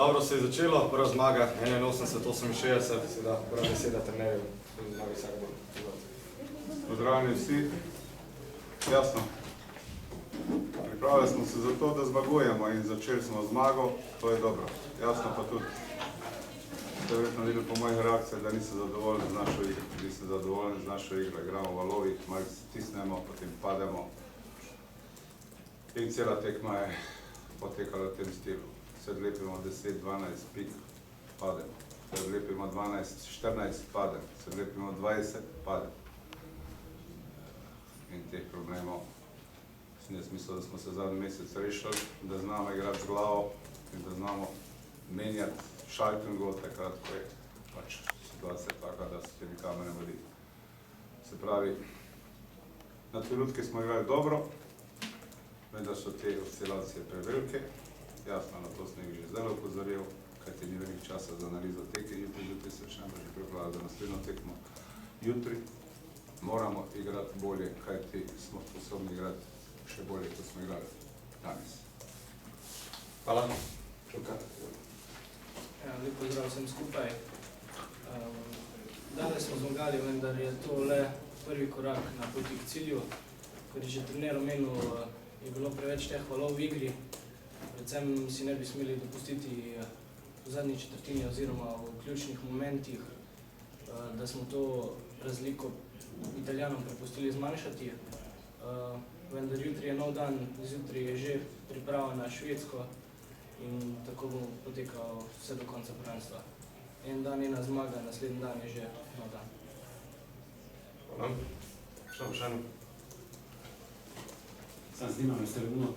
Dobro se je začelo, prva zmaga, 81-68, seveda prva beseda trenerjev, zmaga vsak bolj. Pozdravljeni vsi. Jasno. Pripravili smo se za to, da zmagujemo in začeli smo zmago, to je dobro. Jasno pa tudi, ste verjetno videli po mojih reakcijah, da nisem zadovoljen z našo igro. Nisem zadovoljen z našo igro, igramo v valovih, malo stisnemo, potem pademo. In cela tekma je potekala v tem stilu. Se odlepimo 10-12 pik, pademo. Se odlepimo 12-14, pademo. Se odlepimo 20, pademo. In teh problemov sem jaz mislil, da smo se zadnji mesec rešili, da znamo igrati z glavo in da znamo menjati šalten gol takrat, ko je pač situacija taka, da se te nikamor ne vodi. Se pravi, na trenutke smo igrali dobro, vendar so te oscilacije prevelike. Jasno, na to sem jih že zdaj opozoril, kajti ni veliko časa za analizo teke, jutri se še najbolj pripravljati za naslednjo tekmo. Jutri moramo igrati bolje, kajti smo sposobni igrati še bolje, kot smo igrali danes. Hvala. Čuka. Lep pozdrav vsem skupaj. Danes smo zmagali, vendar je to le prvi korak na poti k cilju. Kot je že trener omenil, je bilo preveč teh valov v igri. Predvsem si ne bi smeli dopustiti v zadnji četrtini oziroma v ključnih momentih, da smo to razliko Italijanom prepustili zmanjšati. Vendar jutri je nov dan, zjutraj je že priprava na Švedsko in tako bo potekal vse do konca prvenstva. En dan ena zmaga, naslednji dan je že nov dan. Hvala. Še vprašanje? Sam snimam, ste vedno